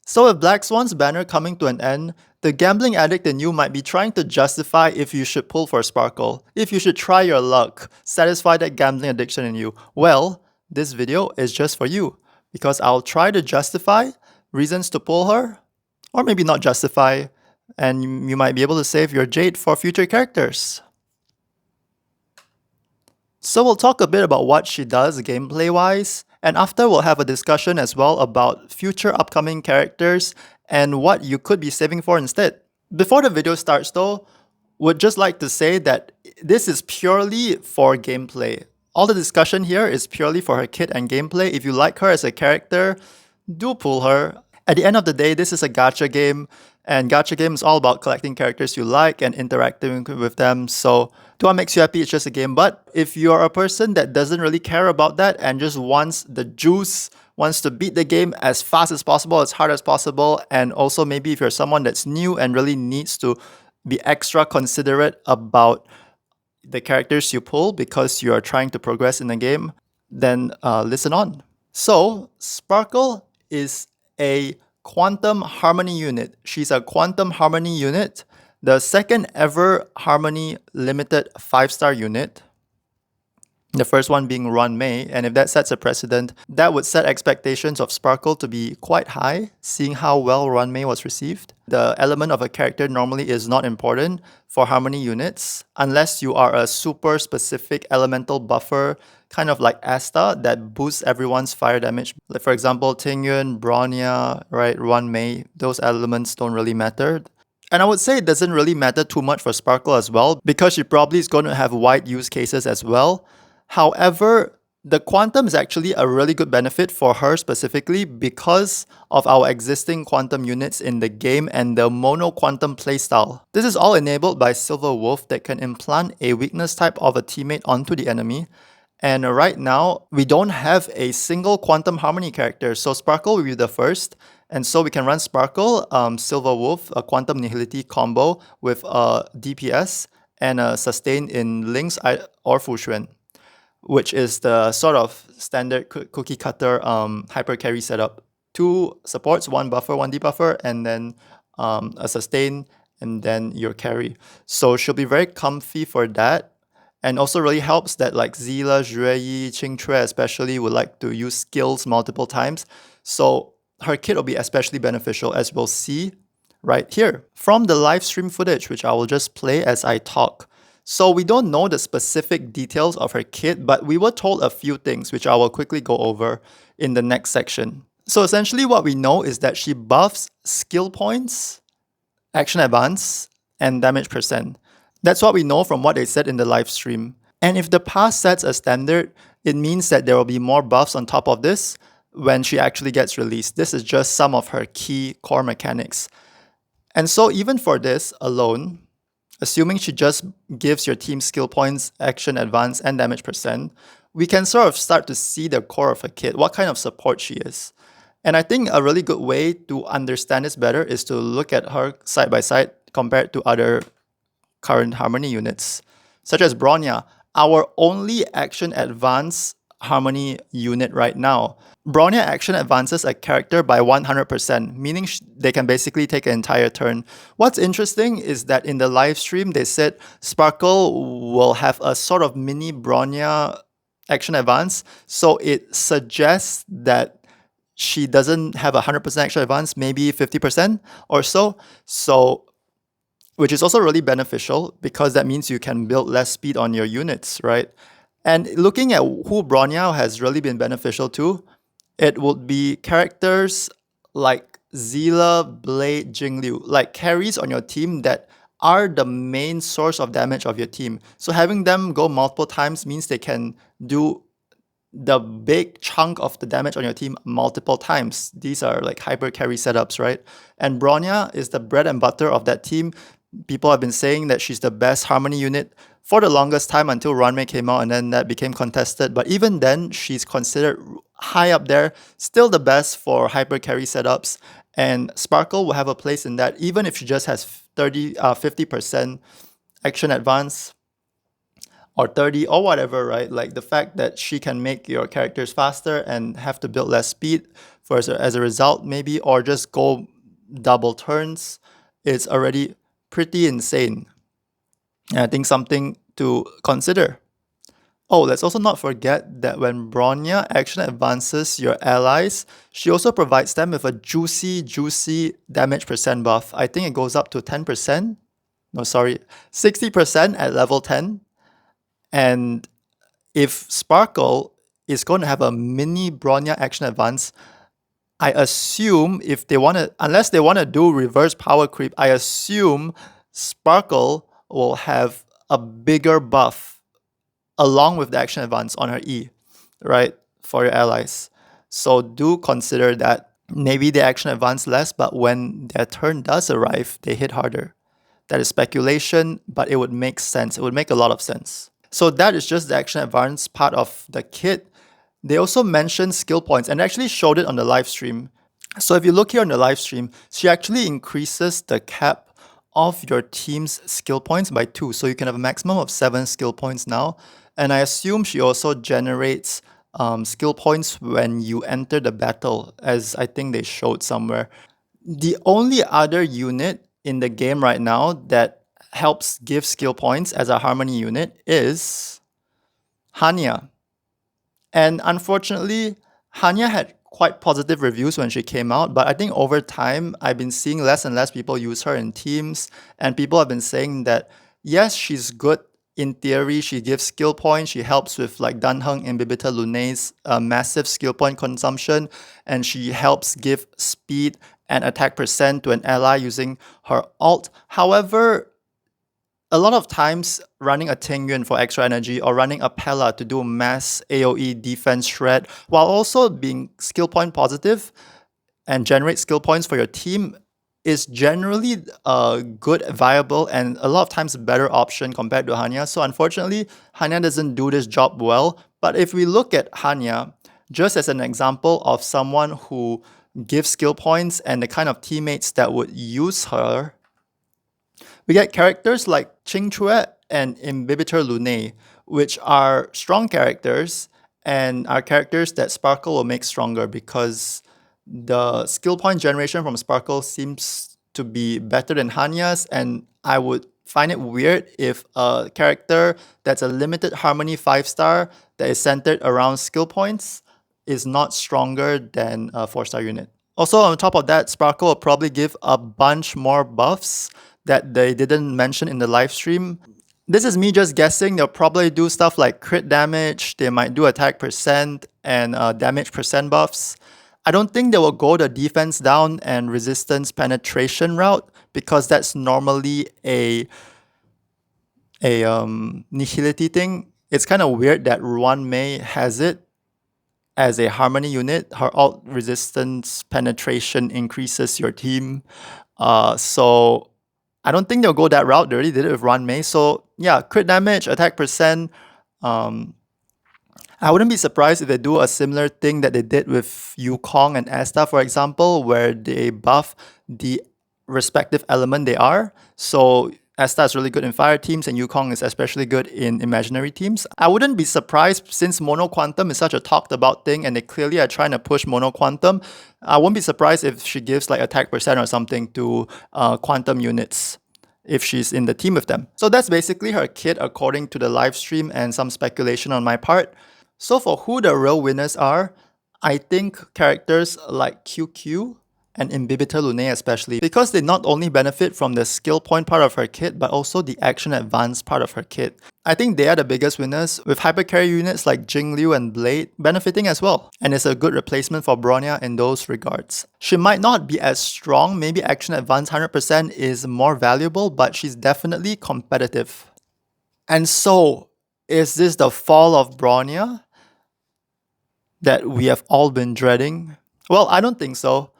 So with Black Swan's banner coming to an end, the gambling addict in you might be trying to justify if you should pull for Sparkle, if you should try your luck, satisfy that gambling addiction in you. Well, this video is just for you, because I'll try to justify reasons to pull her, or maybe not justify, and you might be able to save your Jade for future characters. So we'll talk a bit about what she does gameplay-wise, and after we'll have a discussion as well about future upcoming characters and what you could be saving for instead. Before the video starts though, would just like to say that this is purely for gameplay. All the discussion here is purely for her kit and gameplay. If you like her as a character, do pull her. At the end of the day, this is a gacha game, and gacha game is all about collecting characters you like and interacting with them. So do what makes you happy, it's just a game. But if you're a person that doesn't really care about that and just wants the juice, wants to beat the game as fast as possible, as hard as possible, and also maybe if you're someone that's new and really needs to be extra considerate about the characters you pull because you are trying to progress in the game, then listen on. So Sparkle is a quantum harmony unit. She's a quantum harmony unit, the second ever harmony limited 5-star unit. The first one being Ron May, and if that sets a precedent, that would set expectations of Sparkle to be quite high, seeing how well Ron May was received. The element of a character normally is not important for harmony units, unless you are a super specific elemental buffer, kind of like Asta, that boosts everyone's fire damage. Like for example, Tingyun, Bronya, right, Ron May, those elements don't really matter. And I would say it doesn't really matter too much for Sparkle as well, because she probably is going to have wide use cases as well. However, the quantum is actually a really good benefit for her specifically because of our existing quantum units in the game and the mono quantum playstyle. This is all enabled by Silver Wolf that can implant a weakness type of a teammate onto the enemy. And right now, we don't have a single quantum harmony character, so Sparkle will be the first. And so we can run Sparkle, Silver Wolf, a quantum nihility combo with a DPS and a sustain in Lynx or Fuxuan, which is the sort of standard cookie cutter hyper carry setup. 2 supports, 1 buffer, 1 debuffer, and then a sustain, and then your carry. So she'll be very comfy for that. And also really helps that like Zila, Jueyi, Qingcue especially would like to use skills multiple times. So her kit will be especially beneficial, as we'll see right here. From the live stream footage, which I will just play as I talk. So we don't know the specific details of her kit, but we were told a few things, which I will quickly go over in the next section. So essentially what we know is that she buffs skill points, action advance, and damage percent. That's what we know from what they said in the live stream. And if the pass sets a standard, it means that there will be more buffs on top of this when she actually gets released. This is just some of her key core mechanics. And so even for this alone, assuming she just gives your team skill points, action advance, and damage percent, we can sort of start to see the core of her kit, what kind of support she is. And I think a really good way to understand this better is to look at her side by side compared to other current harmony units, such as Bronya, our only action advance harmony unit right now. Bronya action advances a character by 100%, meaning they can basically take an entire turn. What's interesting is that in the live stream, they said Sparkle will have a sort of mini Bronya action advance, so it suggests that she doesn't have 100% action advance, maybe 50% or so. Which is also really beneficial because that means you can build less speed on your units, right? And looking at who Bronya has really been beneficial to, it would be characters like Zila, Blade, Jingliu, like carries on your team that are the main source of damage of your team. So having them go multiple times means they can do the big chunk of the damage on your team multiple times. These are like hyper carry setups, right? And Bronya is the bread and butter of that team. People have been saying that she's the best harmony unit for the longest time until Ranmei came out, and then that became contested. But even then, she's considered high up there, still the best for hyper carry setups. And Sparkle will have a place in that, even if she just has 50% action advance or 30 or whatever, right? Like the fact that she can make your characters faster and have to build less speed as a result maybe, or just go double turns, it's already pretty insane. And I think something to consider. Oh, let's also not forget that when Bronya action advances your allies, she also provides them with a juicy damage percent buff. I think it goes up to 10%. No, sorry, 60% at level 10. And if Sparkle is going to have a mini Bronya action advance, I assume if they want to, unless they want to do reverse power creep, I assume Sparkle will have a bigger buff along with the action advance on her E, right, for your allies. So do consider that maybe they action advance less, but when their turn does arrive, they hit harder. That is speculation, but it would make sense. It would make a lot of sense. So that is just the action advance part of the kit. They also mentioned skill points and actually showed it on the live stream. So if you look here on the live stream, she actually increases the cap of your team's skill points by 2. So you can have a maximum of 7 skill points now. And I assume she also generates skill points when you enter the battle, as I think they showed somewhere. The only other unit in the game right now that helps give skill points as a harmony unit is Hanya. And unfortunately, Hanya had quite positive reviews when she came out, but I think over time, I've been seeing less and less people use her in teams, and people have been saying that, yes, she's good in theory, she gives skill points, she helps with like Danheng Inhibitor Lune's massive skill point consumption, and she helps give speed and attack percent to an ally using her ult. However, a lot of times running a Tingyun for extra energy or running a Pella to do mass AoE defense shred while also being skill point positive and generate skill points for your team is generally a good, viable, and a lot of times a better option compared to Hanya. So unfortunately, Hanya doesn't do this job well. But if we look at Hanya, just as an example of someone who gives skill points and the kind of teammates that would use her, we get characters like Qingchue and Imbibitor Lune, which are strong characters and are characters that Sparkle will make stronger because the skill point generation from Sparkle seems to be better than Hanya's, and I would find it weird if a character that's a limited harmony 5-star that is centered around skill points is not stronger than a 4-star unit. Also, on top of that, Sparkle will probably give a bunch more buffs that they didn't mention in the live stream. This is me just guessing. They'll probably do stuff like crit damage, they might do attack percent and damage percent buffs. I don't think they will go the defense down and resistance penetration route because that's normally a nihility thing. It's kind of weird that Ruan Mei has it as a harmony unit. Her alt resistance penetration increases your team. So I don't think they'll go that route. They already did it with Ruan Mei. So yeah, crit damage, attack percent. I wouldn't be surprised if they do a similar thing that they did with Yukong and Asta, for example, where they buff the respective element they are. So Asta is really good in fire teams and Yukong is especially good in imaginary teams. I wouldn't be surprised since Mono Quantum is such a talked about thing and they clearly are trying to push Mono Quantum. I wouldn't be surprised if she gives like attack percent or something to Quantum units if she's in the team with them. So that's basically her kit according to the live stream and some speculation on my part. So for who the real winners are, I think characters like QQ and Imbibitor Lune especially, because they not only benefit from the skill point part of her kit, but also the action advance part of her kit. I think they are the biggest winners, with hypercarry units like Jingliu and Blade benefiting as well, and it's a good replacement for Bronya in those regards. She might not be as strong, maybe action advance 100% is more valuable, but she's definitely competitive. And so, is this the fall of Bronya that we have all been dreading? Well, I don't think so.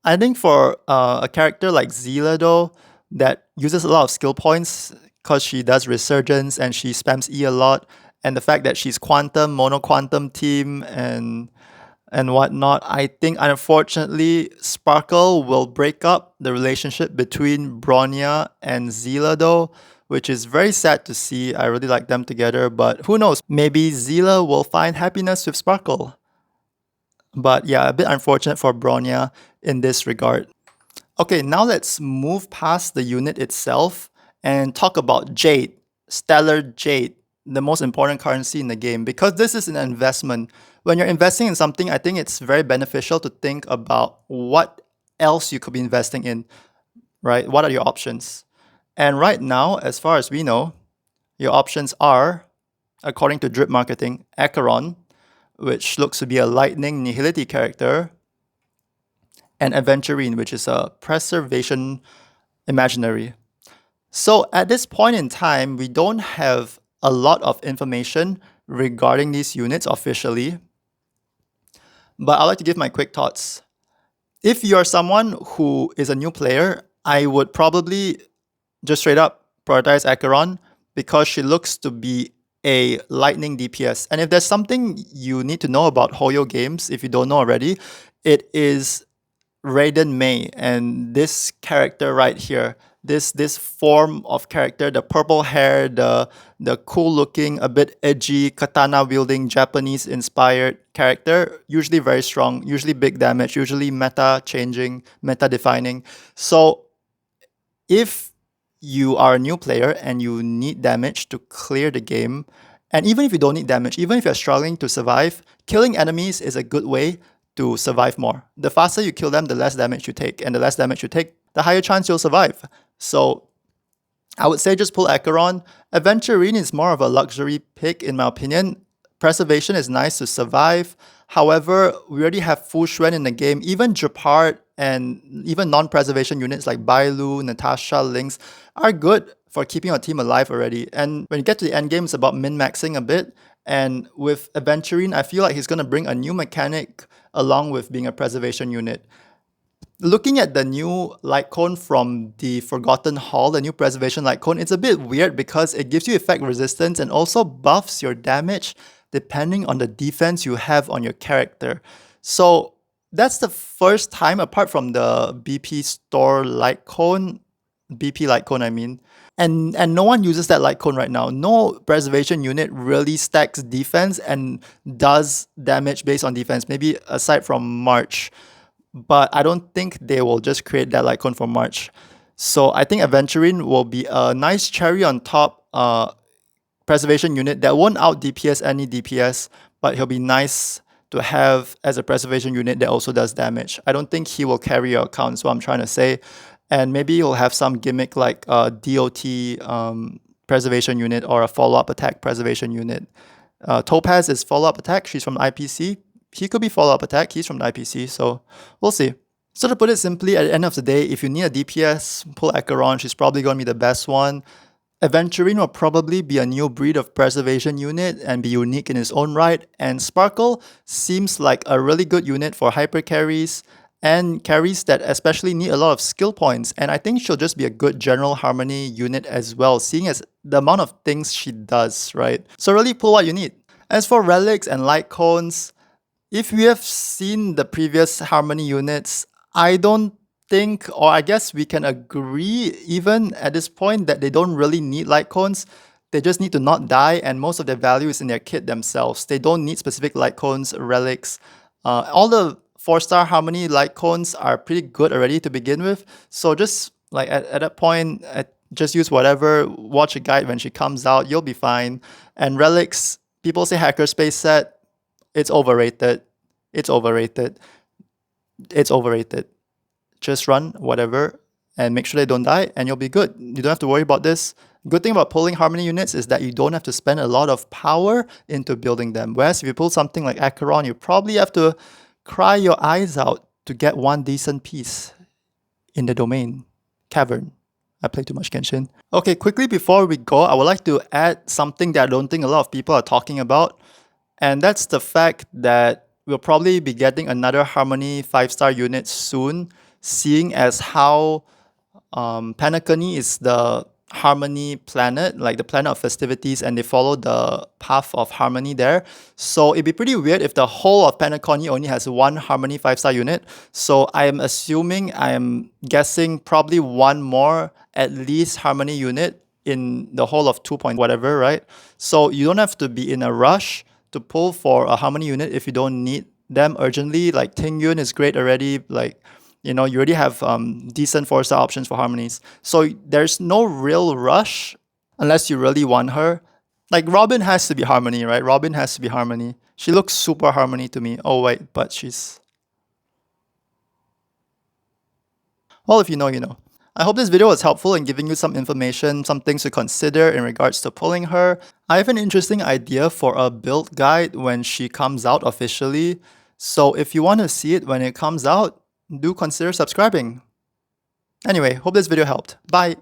I think for a character like Zila though, that uses a lot of skill points because she does resurgence and she spams E a lot, and the fact that she's quantum, mono quantum team and whatnot, I think unfortunately Sparkle will break up the relationship between Bronya and Zila though, which is very sad to see. I really like them together, but who knows, maybe Zila will find happiness with Sparkle. But yeah, a bit unfortunate for Bronya in this regard. Okay, now let's move past the unit itself and talk about Jade, Stellar Jade, the most important currency in the game, because this is an investment. When you're investing in something, I think it's very beneficial to think about what else you could be investing in, right? What are your options? And right now, as far as we know, your options are, according to Drip Marketing, Acheron, which looks to be a lightning nihility character, and Aventurine, which is a preservation imaginary. So at this point in time, we don't have a lot of information regarding these units officially, but I'd like to give my quick thoughts. If you're someone who is a new player, I would probably just straight up prioritize Acheron because she looks to be a lightning DPS. And if there's something you need to know about Hoyo games, if you don't know already, it is Raiden May and this character right here, this form of character, the purple hair, the cool looking, a bit edgy, katana wielding, Japanese inspired character, usually very strong, usually big damage, usually meta changing, meta defining. So if you are a new player and you need damage to clear the game, and even if you don't need damage, even if you're struggling to survive, killing enemies is a good way to survive more. The faster you kill them, the less damage you take. And the less damage you take, the higher chance you'll survive. So I would say just pull Acheron. Aventurine is more of a luxury pick in my opinion. Preservation is nice to survive. However, we already have Fu Xuan in the game. Even Japart and even non-preservation units like Bailu, Natasha, Lynx are good for keeping your team alive already. And when you get to the end game, it's about min-maxing a bit. And with Aventurine, I feel like he's going to bring a new mechanic along with being a preservation unit. Looking at the new Lightcone from the Forgotten Hall, the new Preservation Lightcone, it's a bit weird because it gives you effect resistance and also buffs your damage depending on the defense you have on your character. So that's the first time, apart from the BP Store Lightcone, BP Lightcone I mean, and no one uses that Lightcone right now. No preservation unit really stacks defense and does damage based on defense, maybe aside from March. But I don't think they will just create that Lightcone for March. So I think Aventurine will be a nice cherry on top preservation unit that won't out DPS any DPS, but he'll be nice to have as a preservation unit that also does damage. I don't think he will carry your account, is what I'm trying to say. And maybe he'll have some gimmick like a DOT preservation unit or a follow-up attack preservation unit. Topaz is follow-up attack. She's from IPC. He could be follow-up attack. He's from the IPC, so we'll see. So to put it simply, at the end of the day, if you need a DPS, pull Acheron. She's probably going to be the best one. Aventurine will probably be a new breed of preservation unit and be unique in its own right. And Sparkle seems like a really good unit for hyper carries and carries that especially need a lot of skill points. And I think she'll just be a good general harmony unit as well, seeing as the amount of things she does, right? So really pull what you need. As for relics and light cones, if we have seen the previous harmony units, I don't think, or I guess we can agree even at this point, that they don't really need light cones. They just need to not die, and most of their value is in their kit themselves. They don't need specific light cones, relics. All the 4-star harmony light cones are pretty good already to begin with. So just like at that point, just use whatever, watch a guide when she comes out, you'll be fine. And relics, people say hackerspace set, it's overrated. It's overrated. It's overrated. Just run whatever and make sure they don't die and you'll be good. You don't have to worry about this. Good thing about pulling harmony units is that you don't have to spend a lot of power into building them. Whereas if you pull something like Acheron, you probably have to cry your eyes out to get one decent piece in the domain. Cavern. I play too much Genshin. Okay, quickly before we go, I would like to add something that I don't think a lot of people are talking about. And that's the fact that we'll probably be getting another Harmony 5-star unit soon, seeing as how Panacony is the Harmony planet, like the planet of festivities, and they follow the path of Harmony there. So it'd be pretty weird if the whole of Panacony only has one Harmony 5-star unit. So I'm guessing probably one more at least Harmony unit in the whole of 2 point whatever, right? So you don't have to be in a rush to pull for a harmony unit if you don't need them urgently. Like Ting Yun is great already. Like, you know, you already have decent 4-star options for harmonies. So there's no real rush unless you really want her. Like Robin has to be harmony, right? Robin has to be harmony. She looks super harmony to me. Oh wait, but she's... Well, if you know, you know. I hope this video was helpful in giving you some information, some things to consider in regards to pulling her. I have an interesting idea for a build guide when she comes out officially. So if you want to see it when it comes out, do consider subscribing. Anyway, hope this video helped. Bye!